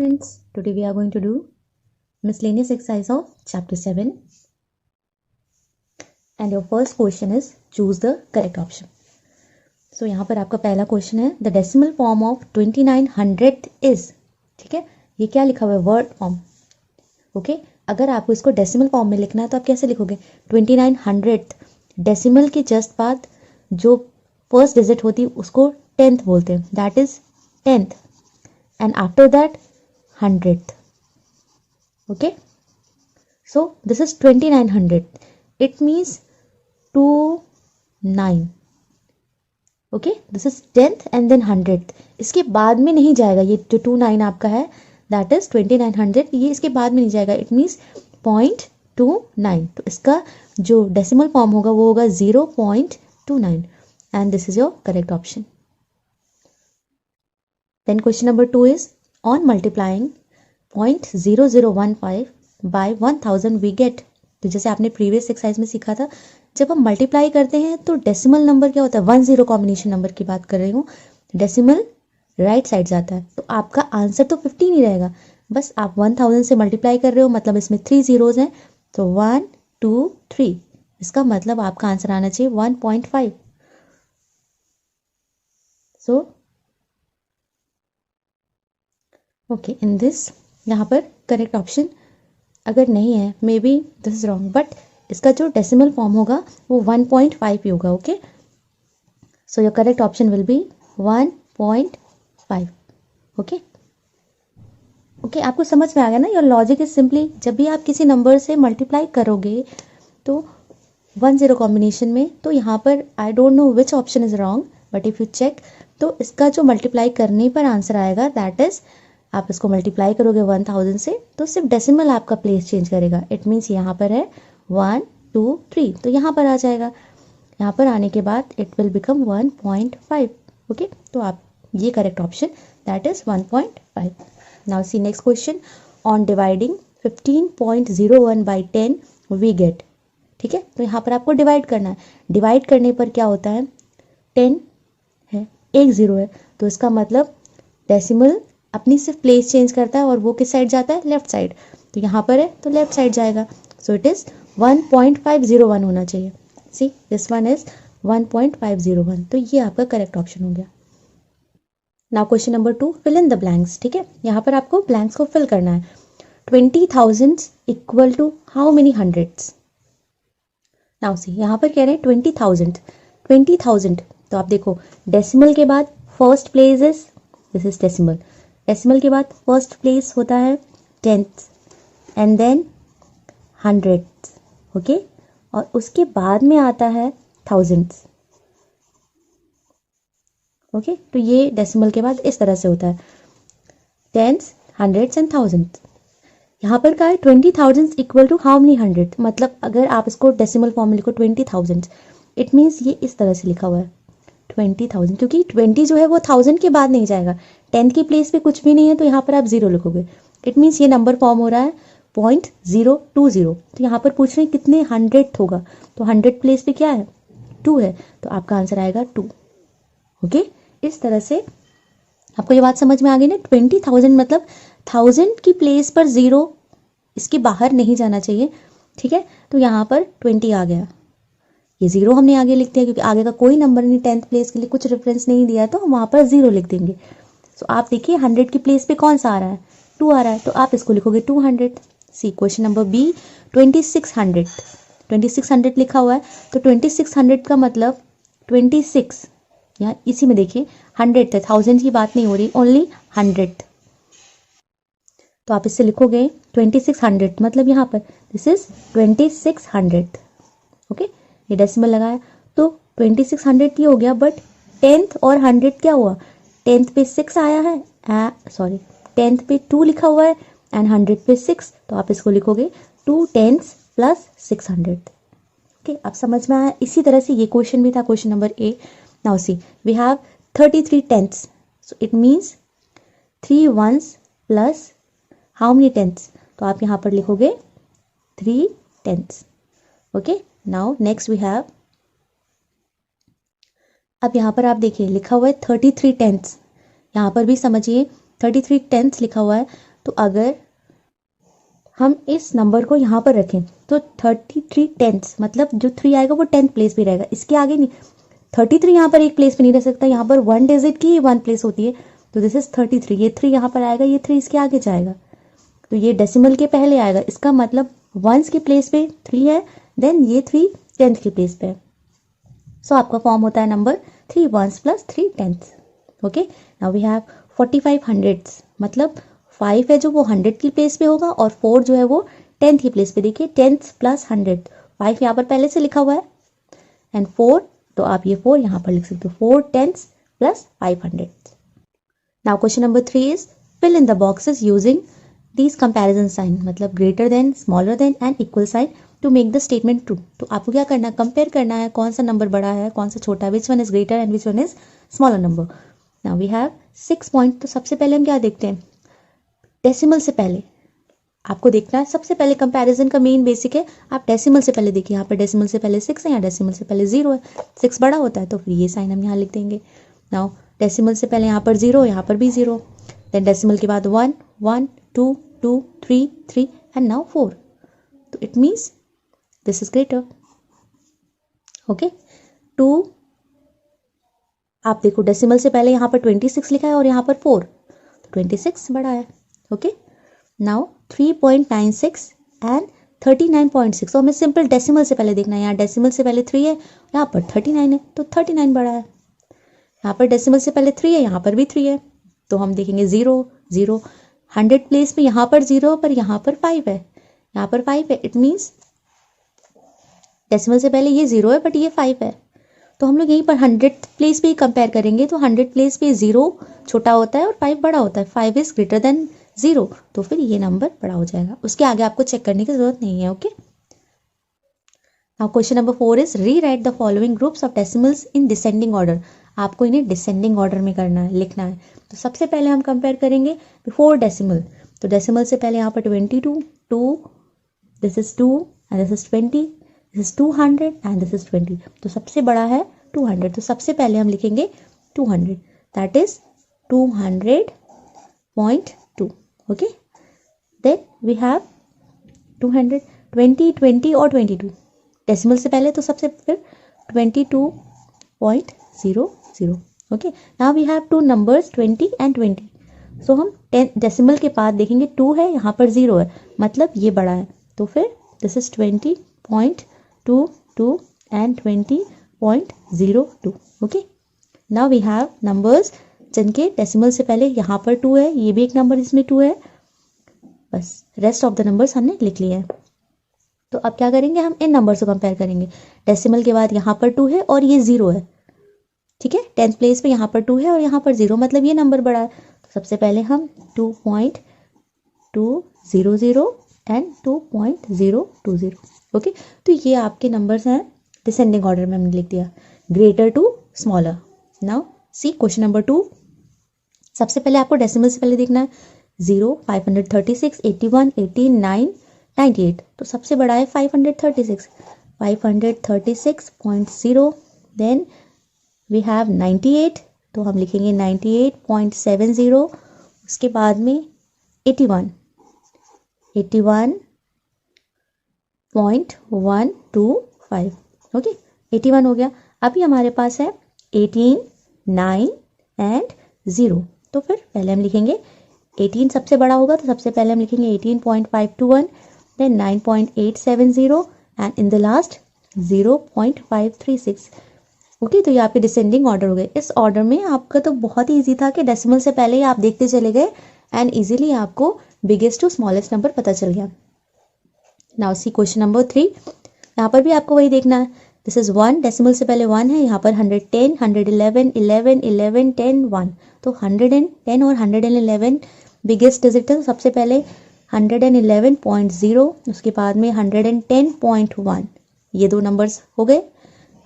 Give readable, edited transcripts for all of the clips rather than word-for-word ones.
students, today we are going to do miscellaneous exercise of chapter 7 and your first question is choose the correct option. So यहाँ पर आपका पहला question है the decimal form of 2900 is, ठीक है, ये क्या लिखा हुआ है वर्ड फॉर्म. ओके, अगर आपको इसको डेसिमल फॉर्म में लिखना है तो आप कैसे लिखोगे 2900 डेसिमल के जस्ट बाद जो फर्स्ट डिजिट होती है उसको 10th बोलते हैं, that is 10th and after that 100th. Okay, so this is 2900, it means 29. okay, this is 10th and then 100th. इसके बाद में नहीं जाएगा, ये जो 29 आपका है that is 2900, ये इसके बाद में नहीं जाएगा, it means 0.29. तो इसका जो डेसिमल फॉर्म होगा वो होगा 0.29 and this is your correct option. Then question number 2 is on multiplying 0.0015 by 1000 we get. तो जैसे आपने प्रीवियस एक्सरसाइज में सीखा था, जब हम मल्टीप्लाई करते हैं तो डेसिमल नंबर क्या होता है, 10 कॉम्बिनेशन नंबर की बात कर रही हूँ, डेसिमल राइट साइड जाता है. तो आपका आंसर तो 15 ही रहेगा, बस आप 1000 से मल्टीप्लाई कर रहे हो, मतलब इसमें 3 zeros हैं, तो 1 2 3, इसका मतलब आपका आंसर आना चाहिए 1.5. सो ओके, इन दिस यहाँ पर करेक्ट ऑप्शन अगर नहीं है, may be this is wrong, but इसका जो डेसिमल फॉर्म होगा वो 1.5 ही होगा. Okay, so your correct option will be 1.5. Okay okay, आपको समझ में आ गया ना. योर लॉजिक इज सिंपली, जब भी आप किसी नंबर से मल्टीप्लाई करोगे तो 10 कॉम्बिनेशन में, तो यहाँ पर I don't know which option is wrong, but if you check तो इसका जो मल्टीप्लाई करने पर आंसर आएगा दैट इज, आप इसको मल्टीप्लाई करोगे 1000 से तो सिर्फ डेसिमल आपका प्लेस चेंज करेगा. इट मीन्स यहाँ पर है 1 2 3, तो यहाँ पर आ जाएगा. यहाँ पर आने के बाद इट विल बिकम 1.5. ओके, तो आप ये correct option that is 1.5. Now see next question on dividing 15.01 by 10 we get. ठीक है, तो यहाँ पर आपको डिवाइड करना है. डिवाइड करने पर क्या होता है, 10 है, एक 0 है, तो इसका मतलब डेसिमल अपनी सिर्फ प्लेस चेंज करता है और वो किस साइड जाता है, लेफ्ट साइड. तो यहाँ पर है तो लेफ्ट साइड जाएगा. सो इट इज 1.501 होना चाहिए. सी दिस वन इज 1.501, तो ये आपका करेक्ट ऑप्शन हो गया. Now question number 2, fill in the blanks. ठीक है, यहाँ पर आपको ब्लैंक्स को फिल करना है. 20,000 equal to how many hundreds. Now see यहाँ पर कह रहे हैं 20,000, तो आप देखो डेसिमल के बाद first place is, this is decimal, decimal के बाद फर्स्ट प्लेस होता है 10th and then 100th. Okay, और उसके बाद में आता है thousands. ओके, तो ये डेसिमल के बाद इस तरह से होता है 10s, 100s एंड 1000s. यहाँ पर क्या है 20,000 इक्वल टू हाउ मेनी 100, मतलब अगर आप इसको डेसिमल फॉर्म में लिखो 20,000, इट मीन्स ये इस तरह से लिखा हुआ है 20,000, क्योंकि 20 जो है वो 1000 के बाद नहीं जाएगा. 10 की प्लेस पे कुछ भी नहीं है तो यहाँ पर आप 0 लिखोगे. इट मीन्स ये नंबर फॉर्म हो रहा है 0.020. तो यहाँ पर पूछ रहे हैं कितने 100th होगा, तो 100 प्लेस पे क्या है 2 है, तो आपका आंसर आएगा 2. ओके, इस तरह से आपको ये बात समझ में आ गई ना. 20,000 मतलब 1000 की प्लेस पर 0, इसके बाहर नहीं जाना चाहिए. ठीक है, तो यहाँ पर 20 आ गया, ये 0 हमने आगे लिख दिया क्योंकि आगे का कोई नंबर नहीं, 10th प्लेस के लिए कुछ रेफरेंस नहीं दिया, तो हम वहाँ पर 0 लिख देंगे. सो आप देखिए 100 की प्लेस पे कौन सा आ रहा है, 2 आ रहा है, तो आप इसको लिखोगे 200. सी क्वेश्चन नंबर बी, 2600 लिखा हुआ है, तो 2600 का मतलब 26, यहाँ इसी में देखिए 100 है, 1000 की बात नहीं हो रही, ओनली 100. तो आप इससे लिखोगे 2600, मतलब यहाँ पर दिस इज 2600. ओके, ये डेसिमल लगाया तो 2600 ये हो गया, बट 10th और 100 क्या हुआ, 10th पे 6 आया है, 10th पे 2 लिखा हुआ है एंड 100 पे 6, तो आप इसको लिखोगे 2 10s प्लस 600. ओके, आप समझ में आया. इसी तरह से ये क्वेश्चन भी था, question number A. Now see we have 33 10ths, so it means 3 1s plus how many 10ths, तो आप यहाँ पर लिखोगे 3 10ths. Okay, now next we have, अब यहाँ पर आप देखिए लिखा हुआ है 33 10ths, यहाँ पर भी समझिए 33 10ths लिखा हुआ है, तो अगर हम इस नंबर को यहाँ पर रखें तो 33 टेंथ्स, मतलब जो 3 आएगा वो 10th प्लेस पे रहेगा, इसके आगे नहीं। 33 यहाँ पर एक प्लेस पे नहीं रह सकता, यहाँ पर 1 डिजिट की 1 प्लेस होती है, तो दिस इज 33। ये 3 यहाँ पर आएगा, ये 3 इसके आगे जाएगा, तो ये डेसिमल के पहले आएगा, इसका मतलब वंस की प्लेस पे 3 है, देन ये 3 10th की प्लेस पे है। सो आपका फॉर्म होता है number 3 ones plus 3 tenths। Okay, now we have 45 hundredths, मतलब 5 है जो वो 100 की प्लेस पे होगा, और 4 जो है वो 10th की प्लेस पे। देखिए 10th प्लस 100, 5 यहाँ पर पहले से लिखा हुआ है, एंड 4, तो आप ये 4 यहाँ पर लिख सकते हो, 4 tenths plus 500। Now question number 3 is fill in the boxes using these comparison sign, मतलब greater than, smaller than and equal sign to make the statement true. तो आपको क्या करना है, कंपेयर करना है कौन सा नंबर बड़ा है कौन सा छोटा है, which one is greater and which one is smaller number. Now we have 6 point. तो सबसे पहले हम क्या देखते हैं, डेसिमल से पहले आपको देखना है, सबसे पहले कंपैरिजन का मेन बेसिक है, आप डेसिमल से पहले देखिए, यहाँ पर डेसिमल से पहले 6 है, यहाँ डेसिमल से पहले 0 है, 6 बड़ा होता है तो फिर ये साइन हम यहाँ लिख देंगे। नाउ डेसिमल से पहले यहाँ पर 0, यहाँ पर भी 0, देन डेसिमल के बाद 1 1 2 2 3 3 एंड नाउ 4, तो it means this is greater. Okay, 2, आप देखो डेसिमल से पहले यहाँ पर 26 लिखा है और यहाँ पर 4, तो 26 बड़ा है। ओके, नाउ 3.96 एंड 39.6, तो हमें सिंपल डेसिमल से पहले देखना है, यहाँ डेसिमल से पहले 3 है, यहाँ पर 39 है, तो 39 बड़ा है। यहाँ पर डेसिमल से पहले 3 है, यहाँ पर भी 3 है, तो हम देखेंगे 0 0, 100 प्लेस में यहाँ पर 0 पर यहाँ पर 5 है, यहाँ पर 5 है, इट मीन्स डेसिमल से पहले ये 0 है बट ये 5 है, तो हम लोग यहीं पर 100 प्लेस पे ही कंपेयर करेंगे, तो 100 प्लेस पे 0 छोटा होता है और 5 बड़ा होता है, 5 इज ग्रेटर देन 0, तो फिर ये नंबर बड़ा हो जाएगा, उसके आगे आपको चेक करने की जरूरत नहीं है। Okay, now question number 4 is री right the following groups of decimals in descending order. आपको इन्हें डिसेंडिंग ऑर्डर में करना है, लिखना है। तो सबसे पहले हम कंपेयर करेंगे बिफोर डेसिमल, तो डेसिमल से पहले यहाँ पर 22 2, this is 2 and this is 20, this is 200 and this is 20, तो सबसे बड़ा है 200, तो सबसे पहले हम लिखेंगे 200, that is 200.2। Okay, then we have 200 20 20 और 22, डेसिमल से पहले तो सबसे फिर 22.00। Okay, now we have two numbers 20 and 20, so हम 10 डेसिमल के बाद देखेंगे 2 है, यहाँ पर 0 है, मतलब ये बड़ा है, तो फिर this is 20.22 and 20.02। Okay, now we have numbers जिनके डेसिमल से पहले यहाँ पर 2 है, ये भी एक नंबर इसमें 2 है, बस रेस्ट ऑफ द नंबर्स हमने लिख लिए हैं। तो अब क्या करेंगे, हम इन नंबर से कंपेयर करेंगे, डेसिमल के बाद यहाँ पर 2 है और ये 0 है, ठीक है, 10th प्लेस पे यहाँ पर 2 है और यहाँ पर 0, मतलब ये नंबर बड़ा है, तो सबसे पहले हम 2.200 एंड 2.020। ओके, तो ये आपके नंबर्स हैं, डिसेंडिंग ऑर्डर में हमने लिख दिया, greater to smaller. Now see question number 2, सबसे पहले आपको डेसिमल से पहले देखना है 0 536 81 89 98, तो सबसे बड़ा है 536 536.0, देन वी हैव 98, तो हम लिखेंगे 98.70, उसके बाद में 81 81.125। ओके, 81 हो गया। अभी हमारे पास है 18 9 एंड 0, तो फिर पहले हम लिखेंगे 18 सबसे बड़ा होगा, तो सबसे पहले हम लिखेंगे 18.521, then 9.870 and in the last 0.536। Okay, तो ये आपके डिसेंडिंग ऑर्डर हो गए। इस ऑर्डर में आपका तो बहुत ही ईजी था कि डेसिमल से पहले ही आप देखते चले गए एंड इजीली आपको बिगेस्ट टू स्मॉलेस्ट नंबर पता चल गया। नाउ सी क्वेश्चन नंबर 3, यहाँ पर भी आपको वही देखना है, दिस इज 1, डेसिमल से पहले 1 है, यहाँ पर 110 111 11 11 10 1, तो 110 और 111 बिगेस्ट डिजिट है, तो सबसे पहले 111.0, उसके बाद में 110.1, ये दो नंबर्स हो गए।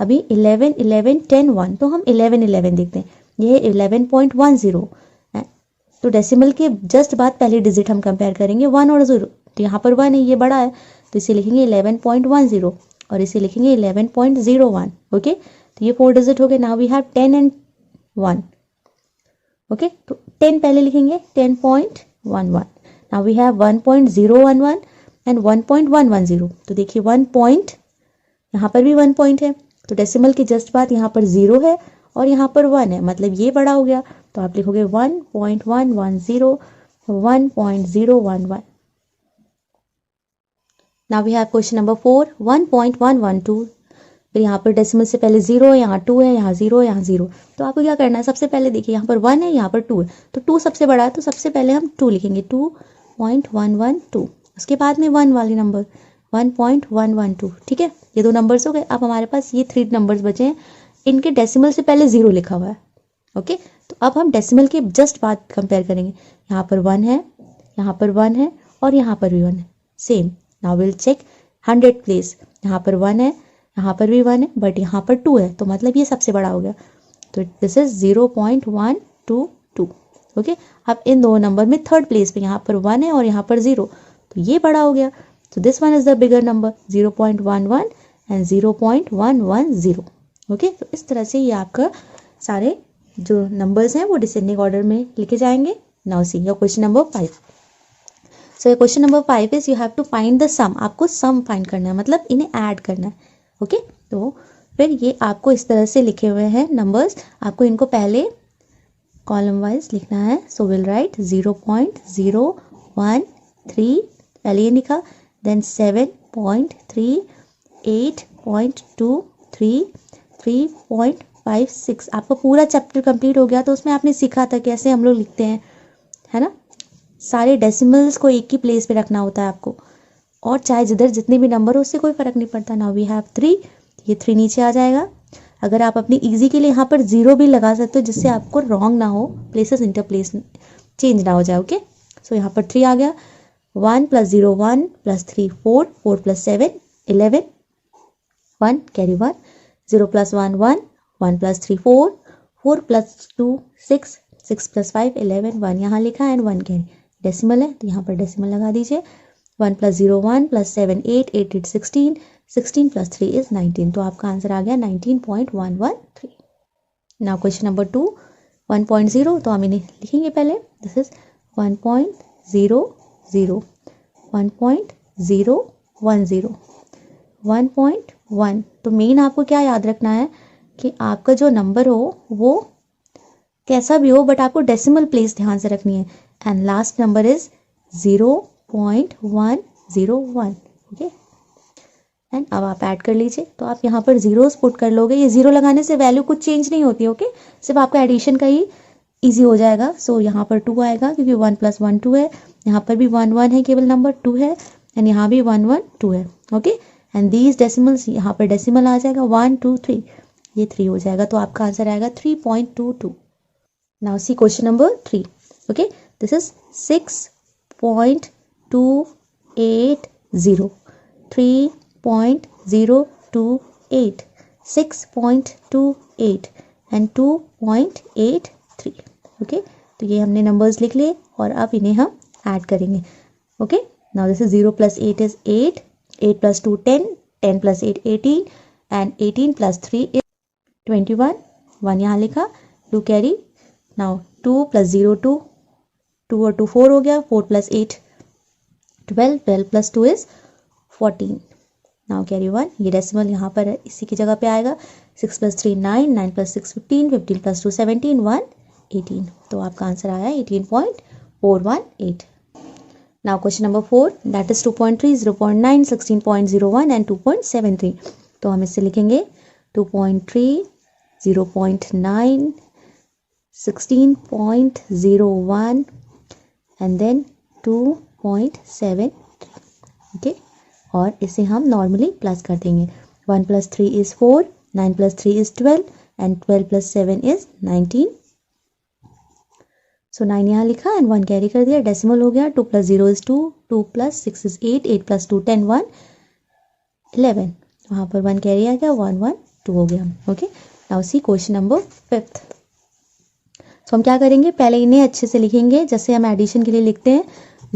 अभी 11 11 10 1, तो हम 11 11 देखते हैं, ये 11.10, तो डेसिमल के जस्ट बाद पहली डिजिट हम कंपेयर करेंगे 1 और 0, तो यहाँ पर 1 है, ये बड़ा है, तो इसे लिखेंगे 11.10 और इसे लिखेंगे 11.01। ओके, तो ये 4 डिजिट हो गए। Now we have 10 and 1। Okay, तो 10 पहले लिखेंगे 10.11, नाउ वी हैव 1.011 एंड 1.110। तो देखिए 1 पॉइंट, यहाँ पर भी 1 पॉइंट है, तो डेसिमल के जस्ट बाद यहाँ पर 0 है और यहाँ पर 1 है, मतलब ये बड़ा हो गया। तो आप लिखोगे 1.110, 1.011। Now we have question number 4, 1.112। फिर यहाँ पर डेसिमल से पहले 0 है, यहाँ 2 है, यहाँ 0 है, यहाँ 0। तो आपको क्या करना है, सबसे पहले देखिए यहाँ पर 1 है, यहाँ पर 2 है, तो 2 सबसे बड़ा है, तो सबसे पहले हम 2 लिखेंगे, 2.112। उसके बाद में 1 वाली नंबर 1.112। ठीक है, ये 2 नंबर्स हो गए। अब हमारे पास ये 3 नंबर्स बचे हैं, इनके डेसिमल से पहले 0 लिखा हुआ है। ओके, तो अब हम डेसिमल के जस्ट बाद कंपेयर करेंगे। यहाँ पर 1 है, यहाँ पर 1 है और यहाँ पर भी 1 है, same. Now will check 100 place. यहाँ पर 1 है, यहाँ पर भी 1 है, बट यहाँ पर 2 है, तो मतलब ये सबसे बड़ा हो गया। तो दिस इज 0.122। ओके, अब इन 2 नंबर में थर्ड प्लेस पे यहाँ पर 1 है और यहाँ पर 0, तो ये बड़ा हो गया। तो this one is the bigger number, 0.11 and 0.110। Okay, तो इस तरह से ये आपका सारे जो नंबर्स हैं वो डिसेंडिंग ऑर्डर में लिखे जाएंगे। Now see your question number 5। So question number 5 is you have to find the sum. आपको सम फाइंड करना है, मतलब इन्हें ऐड करना है। ओके, तो फिर ये आपको इस तरह से लिखे हुए हैं नंबर्स, आपको इनको पहले कॉलम वाइज लिखना है। सो विल राइट 0.013, पहले ये लिखा, देन 7.3, 8.23, 3.56। आपका पूरा चैप्टर कंप्लीट हो गया। तो उसमें आपने सीखा था कैसे हम लोग लिखते हैं, है ना, सारे डेसिमल्स को एक ही प्लेस पे रखना होता है आपको, और चाहे जिधर जितने भी नंबर हो उससे कोई फर्क नहीं पड़ता। नाउ वी हैव 3, ये 3 नीचे आ जाएगा। अगर आप अपनी इजी के लिए यहाँ पर 0 भी लगा सकते हो, जिससे आपको रॉन्ग ना हो, प्लेसेस इंटर प्लेस चेंज ना हो जाए। ओके, सो यहाँ पर 3 आ गया। 1 + 0 1 + 3 4, 4 + 7 11, 1 कैरी 1, 0 + 1 1, 1 + 3 4, 4 + 2 6, 6 + 5 11, 1 यहाँ लिखा एंड 1 कैरी। डेसिमल है तो यहाँ पर डेसिमल लगा दीजिए। 1 + 0 1 + 7 8, 8 8 16, 16 + 3 is 19। तो आपका आंसर आ गया 19.113। Now question number 2, 1.0। तो हम इन्हें लिखेंगे पहले। This is 1.00, 1.010, 1.1। तो मेन आपको क्या याद रखना है कि आपका जो नंबर हो वो कैसा भी हो, बट आपको डेसिमल प्लेस ध्यान से रखनी है। And last number is 0.101। Okay, and अब आप ऐड कर लीजिए। तो आप यहाँ पर जीरोस पुट कर लोगे। ये 0 लगाने से वैल्यू कुछ चेंज नहीं होती है। ओके, सिर्फ आपका एडिशन का ही इजी हो जाएगा। सो यहाँ पर 2 आएगा क्योंकि 1 + 1 2 है, यहाँ पर भी 1 1 है, केवल नंबर 2 है, एंड यहाँ भी 1 1 2 है। ओके, एंड दीज डेसिमल्स, यहाँ पर डेसिमल आ जाएगा 1 2 3, ये 3 हो जाएगा। तो आपका आंसर आएगा 3.22। Now see question number 3। Okay, this is 6.280, 3.028, 6.28 and 2.83। Okay, तो ये हमने नंबर्स लिख लिए और अब इन्हें हम ऐड करेंगे। Okay, now this is 0 + 8 is 8, 8 + 2 10, 10 + 8 18 and 18 + 3 is 21, 1 यहाँ लिखा, 2 कैरी। नाउ 2 + 0 2, 2 और 2 4 हो गया, 4 + 8 12, 12 + 2 is 14। नाउ कैरी 1, ये डेसिमल यहाँ पर है, इसी की जगह पे आएगा। 6 + 3 9, 9 + 6 15, 15 + 2 17, 1 18। तो आपका आंसर आया 18.418। Now question number 4, that is 2.3, 0.9, 16.01 and 2.73। तो हम इससे लिखेंगे 2.3, 0.9, 16.01 एंड देन 2.73। ओके, और इसे हम नॉर्मली प्लस कर देंगे। 1 + 3 is 4, 9 + 3 is 12 एंड 12 + 7 is 19। सो 9 यहाँ लिखा एंड 1 कैरी कर दिया, डेसिमल हो गया। 2 + 0 is 2, 2 + 6 is 8, 8 + 2 10, 1 11, वहाँ पर 1 कैरी आ गया, 1 1 2 हो गया। Okay, now see question number 5। तो हम क्या करेंगे, पहले इन्हें अच्छे से लिखेंगे जैसे हम एडिशन के लिए लिखते हैं।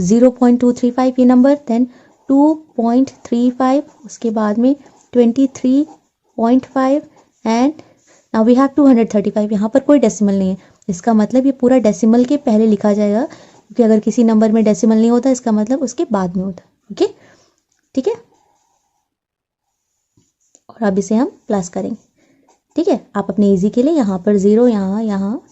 0.235 ये नंबर, देन 2.35, उसके बाद में 23.5 एंड नाउ वी हैव 235। यहाँ पर कोई डेसिमल नहीं है, इसका मतलब ये पूरा डेसिमल के पहले लिखा जाएगा। क्योंकि अगर किसी नंबर में डेसिमल नहीं होता इसका मतलब उसके बाद में होता। ओके, ठीक है। और अब इसे हम प्लस करेंगे, ठीक है। आप अपने इजी के लिए यहाँ पर 0, यहाँ यहाँ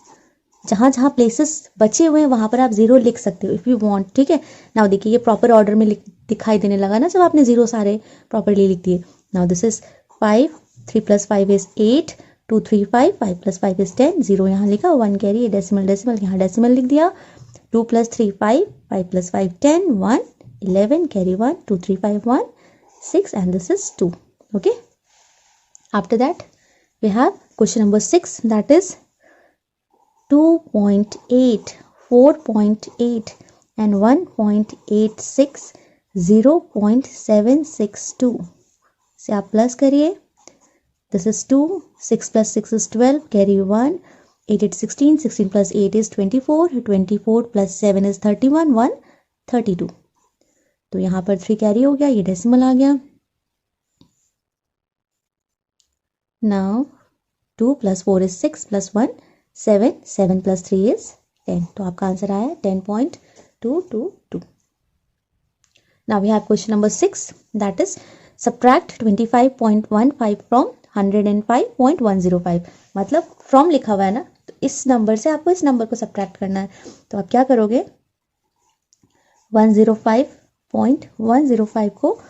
जहाँ जहाँ प्लेसेस बचे हुए हैं वहाँ पर आप 0 लिख सकते हो इफ़ यू वांट, ठीक है। नाउ देखिए ये प्रॉपर ऑर्डर में दिखाई देने लगा ना जब आपने 0 सारे प्रॉपरली लिख दिए। Now this is 5, 3 + 5 is 8, 2 3 5, 5 + 5 is 10, 0 यहाँ लिखा, 1 कैरी, डेसिमल डेसिमल यहाँ डेसिमल लिख दिया, 2 + 3 5, 5 + 5 10, 1 11 carry 1, 2 3 5 1 6 and this is 2. Okay, after that we have question number 6, that is 2.8, 4.8 and 1.86, 0.762 से आप प्लस करिए। This is 2, 6 + 6 is 12, carry 1, 8 8 16, 16 + 8 is 24, 24 + 7 is 31, 1 32। तो यहाँ पर 3 कैरी हो गया, ये डेसिमल आ गया। Now 2 + 4 is 6 + 1 7, 7 + 3 is 10। तो आपका आंसर आया 10.222। Now we have question number 6, that is subtract 25.15 from 105.105। मतलब फ्रॉम लिखा हुआ है ना, तो इस नंबर से आपको इस नंबर को सब्ट्रैक्ट करना है। तो आप क्या करोगे, 105.105 को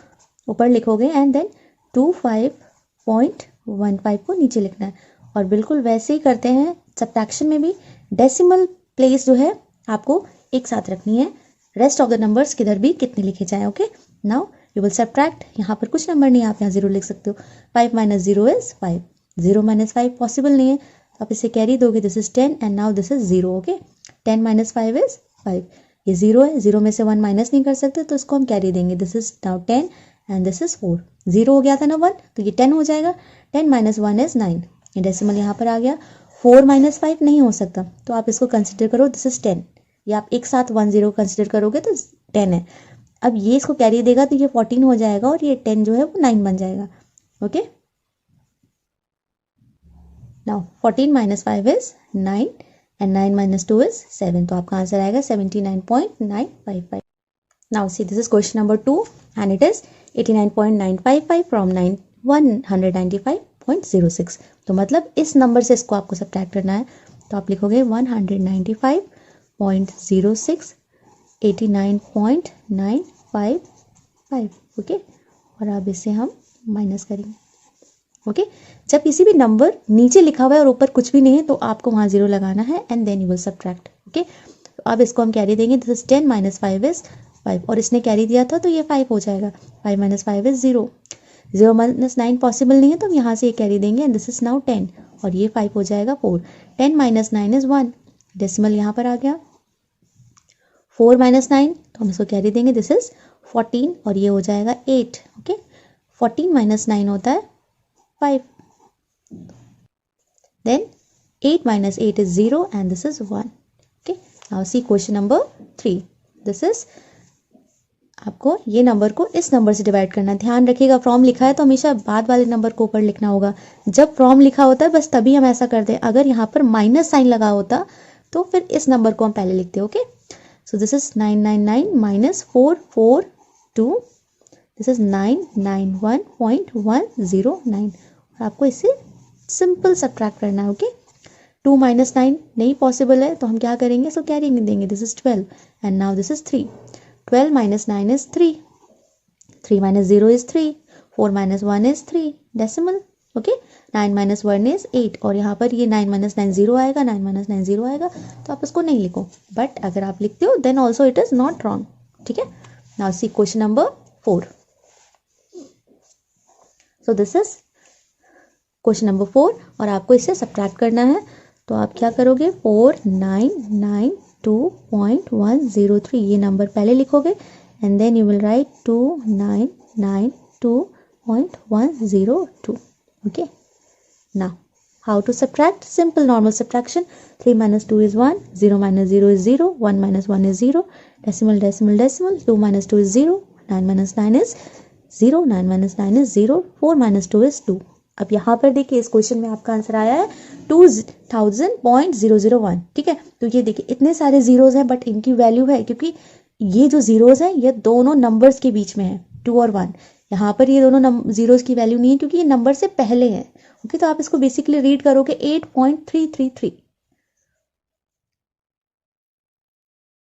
ऊपर लिखोगे एंड देन 25.15 को नीचे लिखना है। और बिल्कुल वैसे ही करते हैं सब्ट्रैक्शन में भी, डेसिमल प्लेस जो है आपको एक साथ रखनी है, रेस्ट ऑफ द नंबर्स किधर भी कितने लिखे जाए। Okay, now you will subtract. यहाँ पर कुछ नंबर नहीं है, आप यहाँ 0 लिख सकते हो। 5 - 0 is 5, 0 - 5 पॉसिबल नहीं है, तो आप इसे कैरी दोगे, this is 10 and now this is 0। Okay, 10 - 5 is 5, ये 0 है, 0 में से 1 माइनस नहीं कर सकते तो इसको हम कैरी देंगे, this is now 10 and this is 4। 0 हो गया था ना 1, तो ये 10 हो जाएगा, 10 - 1 is 9, ये डेसिमल यहाँ पर आ गया। 4 - 5 नहीं हो सकता, तो आप इसको कंसिडर करो, दिस इज 10, या आप एक साथ 1 0 कंसिडर करोगे तो 10 है। अब ये इसको कैरी देगा तो ये 14 हो जाएगा और ये 10 जो है वो 9 बन जाएगा। Okay, now 14 - 5 is 9 and 9 - 2 is 7, तो आपका आंसर आएगा 79.955। Now see this is question number 2 and it is 89.955 from 195.06। तो मतलब इस नंबर से इसको आपको सब्ट्रैक्ट करना है, तो आप लिखोगे 195.06 89.955। ओके, और अब इसे हम माइनस करेंगे। ओके, जब किसी भी नंबर नीचे लिखा हुआ है और ऊपर कुछ भी नहीं है तो आपको वहाँ 0 लगाना है and then you will subtract. Okay, तो अब इसको हम कैरी देंगे, दिस इज 10 - 5 is 5, और इसने कैरी दिया था तो ये 5 हो जाएगा। 5 - 5 is 0, 0 - 9 पॉसिबल नहीं है तो हम यहाँ से ये कैरी देंगे एंड दिस इज नाउ 10, और ये 5 हो जाएगा 4। 10 - 9 is 1, डेसिमल यहाँ पर आ गया। 4 - 9 तो हम इसको कैरी देंगे, दिस इज 14, और ये हो जाएगा 8। ओके, 14 - 9 होता है 5, then 8 - 8 is 0 and this is 1. Okay, now see question number 3. This is आपको ये नंबर को इस नंबर से डिवाइड करना है। ध्यान रखिएगा, फ्रॉम लिखा है तो हमेशा बाद वाले नंबर को ऊपर लिखना होगा। जब फ्रॉम लिखा होता है बस तभी हम ऐसा करते हैं, अगर यहाँ पर माइनस साइन लगा होता तो फिर इस नंबर को हम पहले लिखते। Okay, so this is 999 - 442, this is 991.109। आपको इसे सिंपल सब्ट्रैक्ट करना है। ओके, 2 - 9 नहीं पॉसिबल है तो हम क्या करेंगे, सो कैरी देंगे, this is 12 and now this is 3। 12 - 9 is 3, 3 - 0 is 3, 4 - 1 is 3 decimal. Okay, 9 - 1 is 8, और यहाँ पर ये 9 - 9 0 आएगा, 9 - 9 0 आएगा, तो आप इसको नहीं लिखो, बट अगर आप लिखते हो then also it is not wrong. ठीक है, now see question number 4। So this is question number 4 और आपको इसे सब्ट्रैक्ट करना है, तो आप क्या करोगे, 4992.103 ये नंबर पहले लिखोगे and then you will write 2992.102। Okay, now how to subtract, simple normal subtraction. 3 - 2 is 1, 0 - 0 is 0, 1 - 1 is 0, decimal decimal decimal, 2 - 2 is 0, 9 - 9 is 0, 9 - 9 is 0, 4 - 2 is 2। अब यहाँ पर देखिए इस क्वेश्चन में आपका आंसर आया है 2000.001, ठीक है। तो ये देखिए इतने सारे जीरोज हैं बट इनकी वैल्यू है, क्योंकि ये जो जीरोज हैं ये दोनों नंबर्स के बीच में है, 2 और 1। यहाँ पर ये दोनों जीरोज की वैल्यू नहीं है क्योंकि ये नंबर से पहले है। ओके, तो आप इसको बेसिकली रीड करोगे 8.333,